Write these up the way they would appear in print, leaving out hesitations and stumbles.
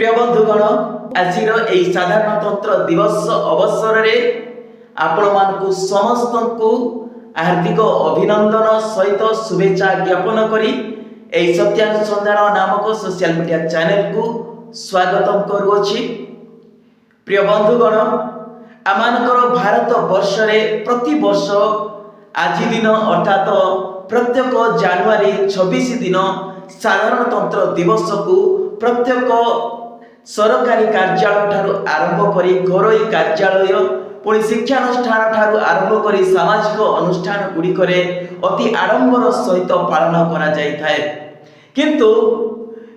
प्रिय बंधुगण आज साधारणतंत्र दिवस अवसर में आपण मानकु समस्त को हार्दिक अभिनंदन सहित शुभेच्छा ज्ञापन करी सत्यानुसंधान नामक सोशल मीडिया चैनल को स्वागत करुछि। प्रिय बंधुगण आमानकर भारत वर्ष रे प्रति वर्ष आज दिन अर्थात प्रत्येक जनवरी 26 दिन साधारणतंत्र दिवस को प्रत्येक सरकारी कार्यालय ठारू आरंभ करी घरोई कार्यालय पुणी शिक्षानुष्ठान ठारू आरंभ करी सामाजिक अनुष्ठान गुड़िकरे अति आडंबर सहित पालन करा जाय थाए। किंतु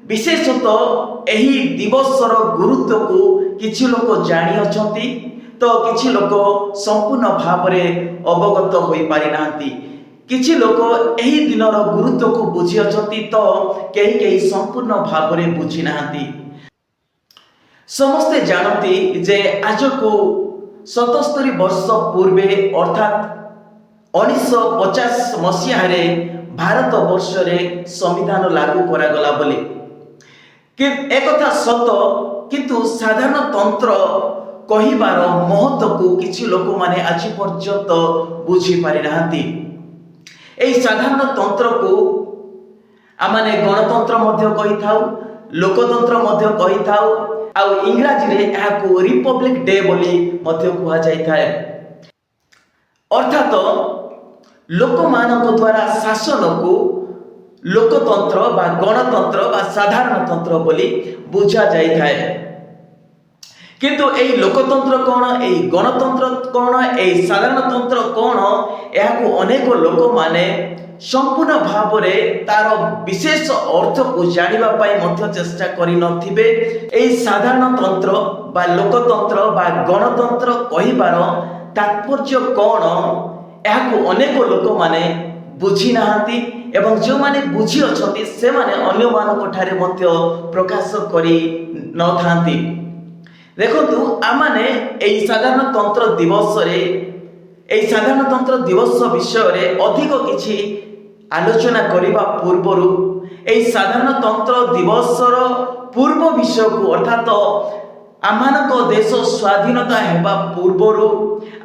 विशेषतः एही दिवसर गुरुत्व को किछि लोक जानि अछंती तो किछि लोक संपूर्ण भाव में अवगत होई पारि नांती। किछि लोक एही दिनर गुरुत्व को बुझी अछंती तो केही केही संपूर्ण भाव में बुझी नांती। समस्ते जानती जे आज को 77 वर्ष पूर्वे अर्थात 1950 मसीह भारत वर्ष रे संविधान लागू करागला बोली कि एक कथा सत, किंतु साधारणतंत्र कहिबार महत्व को किछि लोक माने आज पर्यंत बुझी पारि नांती। एई साधारणतंत्र को आमाने गणतंत्र मध्य कहि थाउ, लोकतंत्र मध्य कहि थाउ, आउ इंग्राजी रे याको रिपब्लिक डे बोली मध्य कुहा जाय थाए। अर्थात लोक मानक द्वारा शासन को लोकतंत्र बा गणतंत्र बा साधारणतंत्र बोली बुझा जाय थाए। किंतु एई लोकतंत्र कौन, एई गणतंत्र कौन, एई साधारणतंत्र कौन, याको अनेक लोक माने संपूर्ण भाव में तार विशेष अर्थ को जानिबा पाई मध्य चेष्टा करि नथिबे। एई साधारणतंत्र बा लोकतंत्र बा गणतंत्र कहिबार तात्पर्य कौन याको अनेक लोक माने बुझी नाहांती एवं जो माने बुझी अछंती से माने अन्य मानक ठारे मध्य प्रकाश करि न थांती। देखंतु आमाने एई साधारणतंत्र दिवस रे एई साधारणतंत्र दिवस विषय रे अधिक किछि आलोचना करिबा पूर्वरु एई साधारणतंत्र दिवसर पूर्व विषय को अर्थात आमानक देश स्वाधीनता हेबा पूर्वरु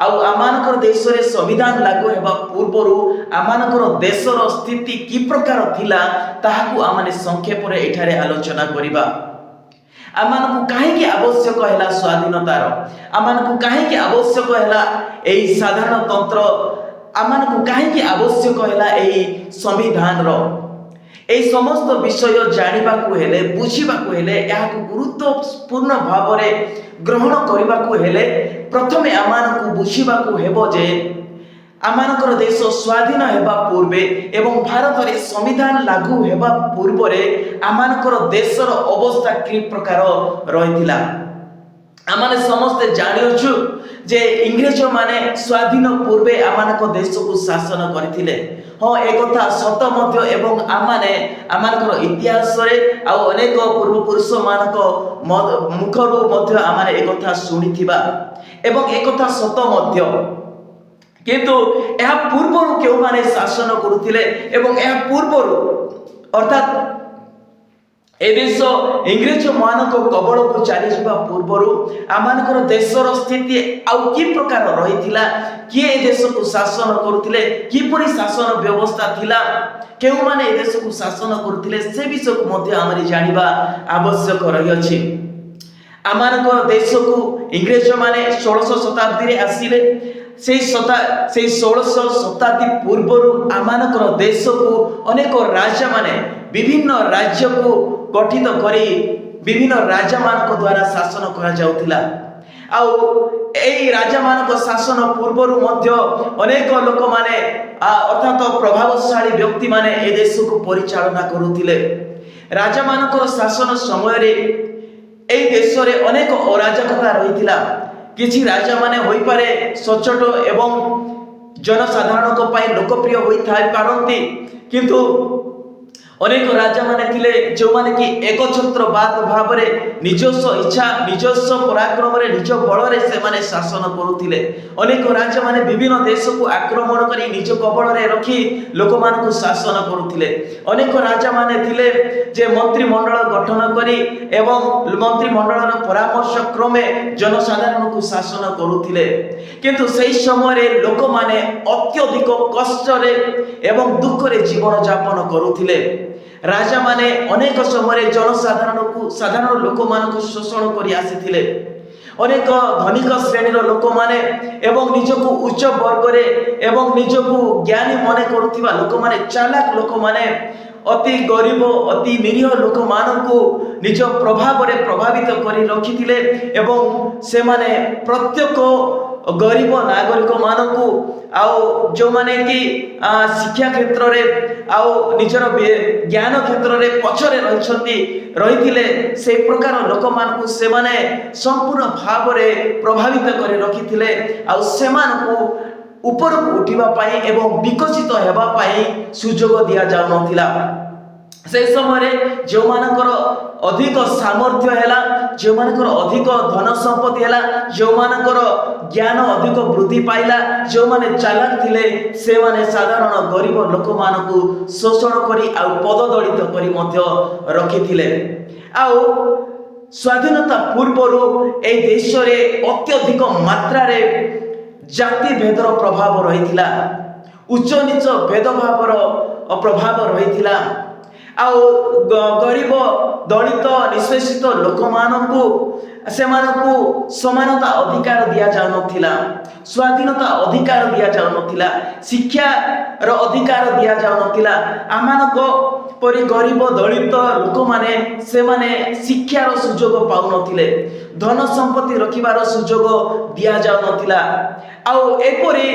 आउ आमानकर देश रे संविधान लागू हेबा पूर्वरु आमानकर देशर स्थिति की प्रकार थिला ताहाकु आमाने संक्षेप रे एठारे आलोचना करिबा। आमानकु काहेकि आवश्यक हैला स्वाधीनतार, आमानकु काहेकि आवश्यक हैला एई साधारणतंत्र, आमानकु काहेकि आवश्यक हैला एई संविधान रो एई समस्त विषय जानिबाकु हेले बुझिबाकु हेले याकु गुरुत्वपूर्ण भाव रे ग्रहण करिबाकु हेले प्रथमे आमानकु बुझिबाकु हेबो जे आमानकर देश स्वाधीन हेबा पूर्वे एवं भारत रे संविधान लागू हेबा पूर्व रे आमानकर देशर अवस्था कि प्रकार रहिथिला। आमाने समस्त जानियछु जे इंग्रेज माने स्वाधीन पूर्वे आमानक देश को शासन करथिले। हाँ एक कथा सत मध्य एवं आमाने आमानकर इतिहास रे आ अनेक पूर्व पुरुष मानक मुखरु मध्य आमाने एक कथा सुनिथिबा एवं एक कथा सत मध्य। किंतु यह पूर्वरु केउ माने शासन करुथिले एवं यह पूर्वरु अर्थात ए देश इंग्रेज मानक कबल को चली जावा पूर्वरु आमानकर देशर स्थिति आउ की प्रकार रहिथिला, किए ए देश को शासन करुथिले, किपरि शासन व्यवस्था थिला, केउ माने ए देश को शासन करुथिले से विषय को मध्य आमरि जानिबा आवश्यक रहि अछि। आमानकर देश को इंग्रेज माने 16 शताब्दी रे आसिले। से 16 शताब्दी पूर्वरु आमानकर देश को अनेक राजा माने विभिन्न राज्य को गठित करी विभिन्न राजा मानक द्वारा शासन करा जाउथिला। आउ एई राजा मानक शासन पूर्वरु मध्य अनेक लोक माने अर्थात प्रभावशाली व्यक्ति माने ए देश को परिचालना करुथिले। राजा मानकर शासन समय रे एई देश रे अनेक अराजकता रहिथिला। किछि राजा माने होई पारे सचोट एवं जनसाधारण को पाई लोकप्रिय होई थाई पारंती, किंतु अनेक राजा माने थिले जो माने कि एकछत्रवाद भाव रे निजस्व इच्छा निजस्व पराक्रम रे निज बल रे से माने शासन करुथिले। अनेक राजा माने विभिन्न देश को आक्रमण करी निज कबल रे रखी लोक मान को शासन करुथिले। अनेक राजा माने थिले जे मंत्रिमंडल गठन करी एवं मंत्रिमंडल रो परामर्श क्रमे जनसाधारण को शासन करुथिले। किंतु सही समय रे लोक माने अत्यधिक कष्ट रे एवं दुख रे जीवन यापन करुथिले। राजा माने अनेक समय साधारण लोक मान को शोषण करी आसीथिले। अनेक धनिक श्रेणी लोक माने एवं निजको उच्च वर्ग रे एवं निजको ज्ञानी मने करुथिबा लोक माने चालाक लोक माने अति गरीब अति निरीह लोक मानकु निज प्रभाव रे प्रभावित करी रखिथिले एवं से माने प्रत्येक गरीब नागरिक मानकु आउ जो माने कि शिक्षा क्षेत्र रे आउ निजर ज्ञान क्षेत्र रे पछरे रहिथिले से प्रकार लोक मानकु से माने संपूर्ण भाव रे प्रभावित करी रखिथिले। आउ से मानकु ऊपर को उठिबा पाई एवं विकसित हेबा पाई सुजोग दिया जाउ नथिला। से समय जो मानकर अधिक सामर्थ्य हैला जो मानकर अधिक धन संपत्ति हैला जो मानकर ज्ञान अधिक वृद्धि पाइला जो माने चालाक थिले से माने साधारण गरीब लोक मानकु शोषण करी आ पददलित करी मध्य रखिथिले। आउ स्वाधीनता पूर्वरु ए देश रे अत्यधिक मात्रा रे जाति भेदर प्रभाव रहिथिला। उच्च नीच भेदभावर प्रभाव रहिथिला। आउ गरीब दलित निष्पेषित लोक मानकु सेमानकु समानता अधिकार दिया जाउ नथिला। स्वाधीनता अधिकार दिया जाउ नथिला। शिक्षा रो अधिकार दिया जाउ नथिला। आमानक परि गरीब दलित लोक माने से माने शिक्षा रो सुजोग पाउ नथिले। धन संपत्ति रखिबार सुजोग दिया जाउ नथिला। आउ एपरि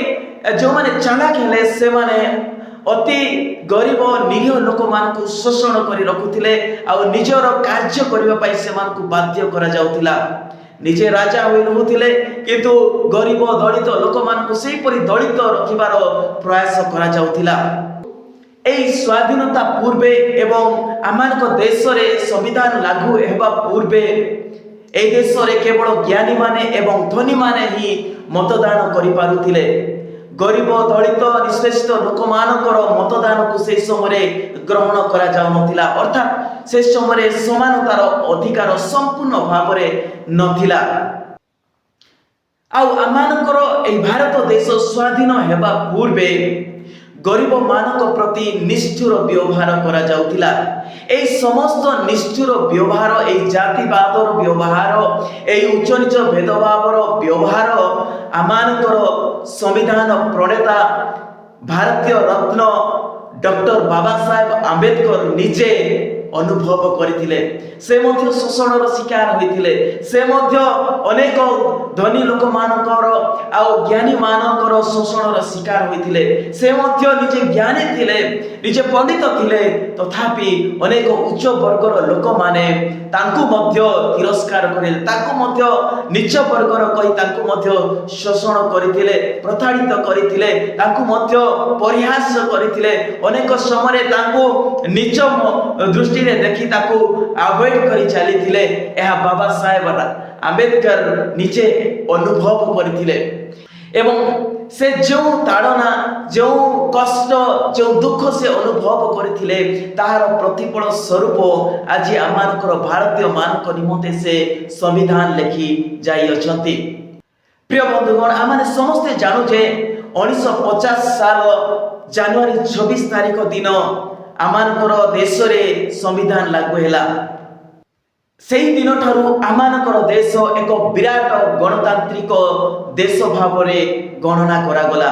जो माने चालाक हेले से माने अति गरीब निरीह लोक मान को शोषण करी रखुथिले। आउ निजर कार्य करिबा पई से मान को बाध्य करा जाउथिला। निजे राजा होई रहुथिले किंतु गरीब दलित लोक मान को सेही परि दलित रखिबार प्रयास करा जाउथिला। एई स्वाधीनता पूर्वे एवं आमानक देश रे संविधान लागू हेबा पूर्वे एई देश रे केवल ज्ञानी माने एवं धनी माने ही मतदान करि पारुथिले। गरीब दलित निष्पेषित लोक मानकर मतदान को से समय ग्रहण करा जाउ नथिला। अर्थात से समय समानतार अधिकार संपूर्ण भाव रे नथिला। आउ आमानकर ए भारत देश स्वाधीन हेबा पूर्वे गरीब मानक प्रति निष्ठुर व्यवहार करा जाउथिला। ए समस्त निष्ठुर व्यवहार ए जातिवादर व्यवहार ए उच्च नीच भेदभावर व्यवहार आमानकर संविधान प्रणेता भारतीय रत्न डॉक्टर बाबा साहेब आंबेडकर निजे अनुभव करथिले। से मध्य शोषणर शिकार होइथिले। से मध्य अनेक धनी लोक मानकर आउ ज्ञानी मानकर शोषणर शिकार होइथिले। से मध्य निजे ज्ञानी थिले निजे पंडित थिले तथापि अनेक उच्च वर्गर लोक माने तांकु मध्य तिरस्कार करिले तांकु मध्य नीच वर्गर कहि तांकु मध्य शोषण करथिले प्रताड़ित करथिले तांकु मध्य परिहास करथिले। अनेक समय तांकु नीच दृष्टि रे देखि ताकु अवॉइड करि चलीथिले। एहा बाबा साहेब आंबेडकर निजे अनुभव करथिले एवं से जो ताड़ना जो कष्ट जो दुख से अनुभव करथिले तार प्रतिफल स्वरूप आज आमानकर भारतीय मानक निमते से संविधान लेखि जाई अछंती। प्रिय बंधुगण आमाने समस्ते जानु जे 1950 साल जनवरी 26 तारिख दिन आमानकर देश रे संविधान लागू हैला। सेही दिन ठारू आमानकर देश एक विराट गणतांत्रिक देश भाव रे गणना करा गला।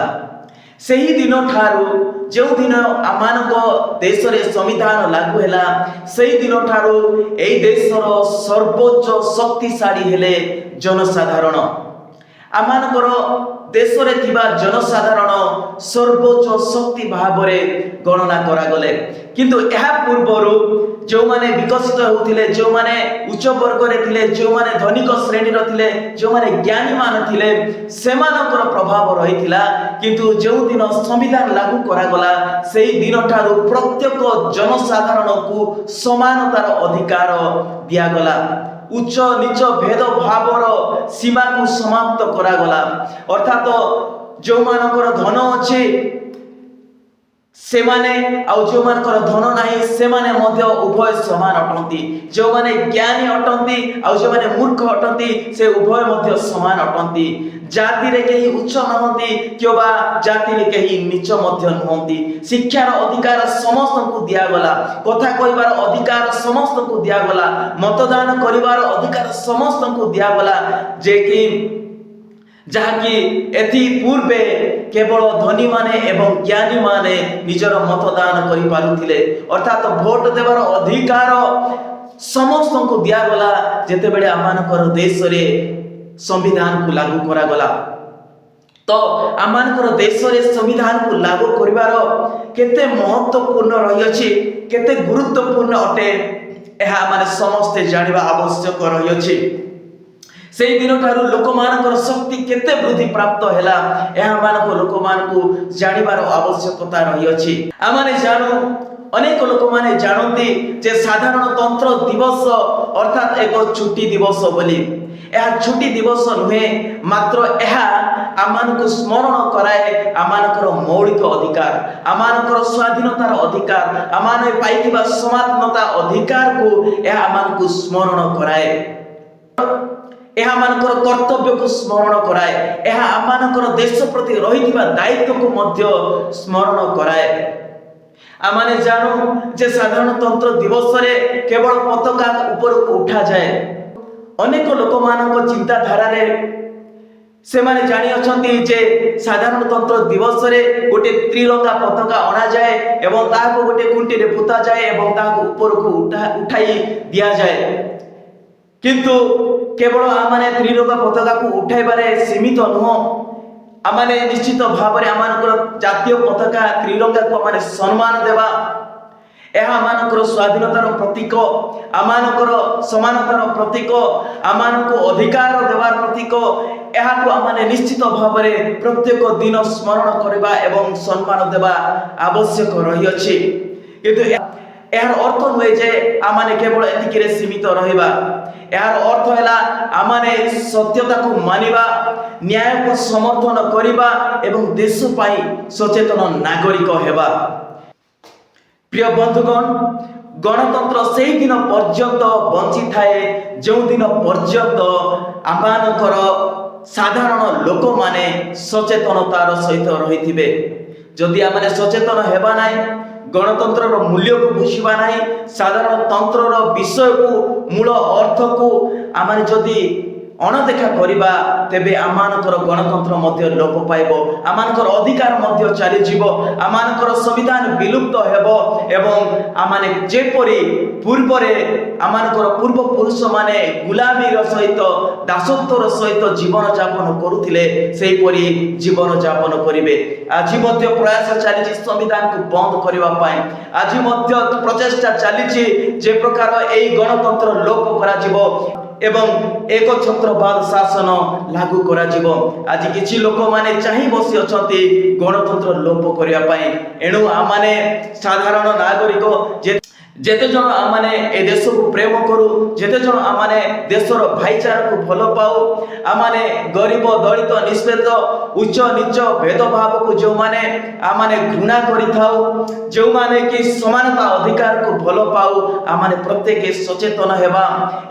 सेही दिन ठारू जो दिन आमानक देश रे संविधान लागू हैला सेही दिन ठारू एई देशर सर्वोच्च शक्तिशाली हेले जनसाधारण। आमानकर ଦେଶରେ ଥିବା ଜନସାଧାରଣ ସର୍ବୋଚ୍ଚ ଶକ୍ତି ଭାବରେ ଗଣନା କରାଗଲେ। କିନ୍ତୁ ଏହା ପୂର୍ବରୁ ଯେଉଁମାନେ ବିକଶିତ ହେଉଥିଲେ, ଯେଉଁମାନେ ଉଚ୍ଚ ବର୍ଗରେ ଥିଲେ, ଯେଉଁମାନେ ଧନିକ ଶ୍ରେଣୀର ଥିଲେ, ଯେଉଁମାନେ ଜ୍ଞାନୀମାନ ଥିଲେ, ସେମାନଙ୍କର ପ୍ରଭାବ ରହିଥିଲା। କିନ୍ତୁ ଯେଉଁଦିନ ସମ୍ବିଧାନ ଲାଗୁ କରାଗଲା, ସେହି ଦିନଠାରୁ ପ୍ରତ୍ୟେକ ଜନସାଧାରଣଙ୍କୁ ସମାନତାର ଅଧିକାର ଦିଆଗଲା। ଉଚ୍ଚ ନିଚ ଭେଦଭାବର ସୀମାକୁ ସମାପ୍ତ କରାଗଲା। ଅର୍ଥାତ ଯେଉଁମାନଙ୍କର ଧନ ଅଛି ସେମାନେ ଆଉ ଯେଉଁମାନଙ୍କର ଧନ ନାହିଁ ସେମାନେ ମଧ୍ୟ ଉଭୟ ସମାନ ଅଟନ୍ତି। ଯେଉଁମାନେ ଜ୍ଞାନୀ ଅଟନ୍ତି ଆଉ ଯେଉଁମାନେ ମୂର୍ଖ ଅଟନ୍ତି ସେ ଉଭୟ ମଧ୍ୟ ସମାନ ଅଟନ୍ତି। ଜାତିରେ କେହି ଉଚ୍ଚ ନୁହନ୍ତି କିମ୍ବା ଜାତିରେ କେହି ନିଚ ମଧ୍ୟ ନୁହନ୍ତି। ଶିକ୍ଷାର ଅଧିକାର ସମସ୍ତଙ୍କୁ ଦିଆଗଲା। କଥା କହିବାର ଅଧିକାର ସମସ୍ତଙ୍କୁ ଦିଆଗଲା। ମତଦାନ କରିବାର ଅଧିକାର ସମସ୍ତଙ୍କୁ ଦିଆଗଲା। ଯାହାକି ଏଥି ପୂର୍ବେ କେବଳ ଧନୀମାନେ ଏବଂ ଜ୍ଞାନୀମାନେ ନିଜର ମତଦାନ କରିପାରୁଥିଲେ। ଅର୍ଥାତ ଭୋଟ ଦେବାର ଅଧିକାର ସମସ୍ତଙ୍କୁ ଦିଆଗଲା ଯେତେବେଳେ ଆମମାନଙ୍କର ଦେଶରେ ସମ୍ବିଧାନକୁ ଲାଗୁ କରାଗଲା। ତ ଆମମାନଙ୍କର ଦେଶରେ ସମ୍ବିଧାନକୁ ଲାଗୁ କରିବାର କେତେ ମହତ୍ୱପୂର୍ଣ୍ଣ ରହିଅଛି, କେତେ ଗୁରୁତ୍ୱପୂର୍ଣ୍ଣ ଅଟେ, ଏହା ଆମେ ସମସ୍ତେ ଜାଣିବା ଆବଶ୍ୟକ ରହିଅଛି। ସେହି ଦିନଠାରୁ ଲୋକମାନଙ୍କର ଶକ୍ତି କେତେ ବୃଦ୍ଧି ପ୍ରାପ୍ତ ହେଲା, ଏହା ଲୋକମାନଙ୍କୁ ଜାଣିବାର ଆବଶ୍ୟକତା ରହିଅଛି। ଆମେ ଜାଣୁ, ଅନେକ ଲୋକମାନେ ଜାଣନ୍ତି ଯେ ସାଧାରଣତନ୍ତ୍ର ଦିବସ ଅର୍ଥାତ୍ ଏକ ଛୁଟି ଦିବସ ବୋଲି। ଏହା ଛୁଟି ଦିବସ ନୁହେଁ, ମାତ୍ର ଏହା ଆମମାନଙ୍କୁ ସ୍ମରଣ କରାଏ ଆମମାନଙ୍କର ମୌଳିକ ଅଧିକାର, ଆମମାନଙ୍କର ସ୍ୱାଧୀନତାର ଅଧିକାର, ଆମମାନେ ପାଇଥିବା ସମାନତା ଅଧିକାରକୁ ଏହା ଆମମାନଙ୍କୁ ସ୍ମରଣ କରାଏ। ଏହା ଆମମାନଙ୍କର କର୍ତ୍ତବ୍ୟକୁ ସ୍ମରଣ କରାଏ। ଏହା ଆମମାନଙ୍କର ଦେଶ ପ୍ରତି ରହିଥିବା ଦାୟିତ୍ୱକୁ ମଧ୍ୟ ସ୍ମରଣ କରାଏ। ଆମେ ଜାଣୁ ଯେ ସାଧାରଣତନ୍ତ୍ର ଦିବସରେ କେବଳ ପତାକା ଉପରକୁ ଉଠାଯାଏ। ଅନେକ ଲୋକମାନଙ୍କ ଚିନ୍ତାଧାରାରେ ସେମାନେ ଜାଣିଅଛନ୍ତି ଯେ ସାଧାରଣତନ୍ତ୍ର ଦିବସରେ ଗୋଟିଏ ତ୍ରିରଙ୍ଗା ପତାକା ଅଣାଯାଏ ଏବଂ ତାହାକୁ ଗୋଟିଏ ଖୁଣ୍ଟିରେ ପୋତାଯାଏ ଏବଂ ତାହାକୁ ଉପରକୁ ଉଠାଇ ଦିଆଯାଏ। କିନ୍ତୁ କେବଳ ଆମେ ତ୍ରିରଙ୍ଗା ପତାକାକୁ ଉଠାଇବାରେ ସୀମିତ ନୁହଁ, ଆମେ ନିଶ୍ଚିତ ଭାବରେ ଆମମାନଙ୍କର ଜାତୀୟ ପତାକା ତ୍ରିରଙ୍ଗାକୁ ଆମେ ସମ୍ମାନ ଦେବା। ଏହା ଆମମାନଙ୍କର ସ୍ୱାଧୀନତାର ପ୍ରତୀକ, ଆମମାନଙ୍କର ସମାନତାର ପ୍ରତୀକ, ଆମମାନଙ୍କୁ ଅଧିକାର ଦେବାର ପ୍ରତୀକ। ଏହାକୁ ଆମେ ନିଶ୍ଚିତ ଭାବରେ ପ୍ରତ୍ୟେକ ଦିନ ସ୍ମରଣ କରିବା ଏବଂ ସମ୍ମାନ ଦେବା ଆବଶ୍ୟକ ରହିଅଛି। କିନ୍ତୁ ଏହାର ଅର୍ଥ ନୁହେଁ ଯେ ଆମେ କେବଳ ଏତିକିରେ ସୀମିତ ରହିବା। ଏହାର ଅର୍ଥ ହେଲା ଆମେ ସତ୍ୟତାକୁ ମାନିବା, ନ୍ୟାୟକୁ ସମର୍ଥନ କରିବା ଏବଂ ଦେଶ ପାଇଁ ସଚେତନ ନାଗରିକ ହେବା। ପ୍ରିୟ ବନ୍ଧୁଗଣ, ଗଣତନ୍ତ୍ର ସେହି ଦିନ ପର୍ଯ୍ୟନ୍ତ ବଞ୍ଚିଥାଏ ଯେଉଁ ଦିନ ପର୍ଯ୍ୟନ୍ତ ଆମମାନଙ୍କର ସାଧାରଣ ଲୋକମାନେ ସଚେତନତାର ସହିତ ରହିଥିବେ। ଯଦି ଆମେ ସଚେତନ ହେବା ନାହିଁ, ଗଣତନ୍ତ୍ରର ମୂଲ୍ୟକୁ ବୁଝିବା ନାହିଁ, ସାଧାରଣତନ୍ତ୍ରର ବିଷୟକୁ, ମୂଳ ଅର୍ଥକୁ ଆମେ ଯଦି ଅଣଦେଖା କରିବା, ତେବେ ଆମମାନଙ୍କର ଗଣତନ୍ତ୍ର ମଧ୍ୟ ଲୋପ ପାଇବ, ଆମମାନଙ୍କର ଅଧିକାର ମଧ୍ୟ ଚାଲିଯିବ, ଆମମାନଙ୍କର ସମ୍ବିଧାନ ବିଲୁପ୍ତ ହେବ ଏବଂ ଆମେ ଯେପରି ପୂର୍ବରେ ଆମମାନଙ୍କର ପୂର୍ବପୁରୁଷମାନେ ଗୁଲାମୀର ସହିତ, ଦାସତ୍ୱର ସହିତ ଜୀବନଯାପନ କରୁଥିଲେ, ସେହିପରି ଜୀବନଯାପନ କରିବେ। ଆଜି ମଧ୍ୟ ପ୍ରୟାସ ଚାଲିଛି ସମ୍ବିଧାନକୁ ବନ୍ଦ କରିବା ପାଇଁ। ଆଜି ମଧ୍ୟ ପ୍ରଚେଷ୍ଟା ଚାଲିଛି ଯେ ପ୍ରକାର ଏହି ଗଣତନ୍ତ୍ର ଲୋପ କରାଯିବ ଏବଂ ଏକଛତ୍ରବାଦ ଶାସନ ଲାଗୁ କରାଯିବ। ଆଜି କିଛି ଲୋକମାନେ ଚାହିଁ ବସି ଅଛନ୍ତି ଗଣତନ୍ତ୍ର ଲୋପ କରିବା ପାଇଁ। ଏଣୁ ଆମେ ସାଧାରଣ ନାଗରିକ ଯେତେ ଜଣ ଆମେ ଏ ଦେଶକୁ ପ୍ରେମ କରୁ, ଯେତେ ଜଣ ଆମେ ଦେଶର ଭାଇଚାରାକୁ ଭଲ ପାଉ, ଆମେ ଗରିବ ଦଳିତ ନିଷ୍ପେଦ ଉଚ୍ଚ ନିଚ ଭେଦଭାବକୁ ଯେଉଁମାନେ ଆମେ ଘୃଣା କରିଥାଉ, ଯେଉଁମାନେ କି ସମାନତା ଅଧିକାରକୁ ଭଲ ପାଉ, ଆମେ ପ୍ରତ୍ୟେକ ସଚେତନ ହେବା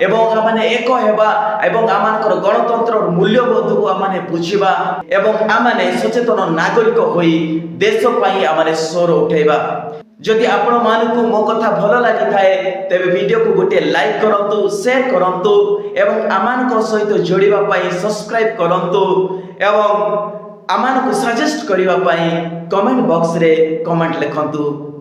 ଏବଂ ଆମେ ଏକ ହେବା ଏବଂ ଆମମାନଙ୍କର ଗଣତନ୍ତ୍ରର ମୂଲ୍ୟବୋଧକୁ ଆମେ ବୁଝିବା ଏବଂ ଆମେ ସଚେତନ ନାଗରିକ ହୋଇ ଦେଶ ପାଇଁ ଆମେ ସ୍ୱର ଉଠାଇବା। ଯଦି ଆପଣମାନଙ୍କୁ ମୋ କଥା ଭଲ ଲାଗିଥାଏ ତେବେ ଭିଡ଼ିଓକୁ ଗୋଟିଏ ଲାଇକ୍ କରନ୍ତୁ, ସେୟାର କରନ୍ତୁ ଏବଂ ଆମମାନଙ୍କ ସହିତ ଯୋଡ଼ିବା ପାଇଁ ସବସ୍କ୍ରାଇବ୍ କରନ୍ତୁ ଏବଂ ଆମମାନଙ୍କୁ ସଜେଷ୍ଟ କରିବା ପାଇଁ କମେଣ୍ଟ ବକ୍ସରେ କମେଣ୍ଟ ଲେଖନ୍ତୁ।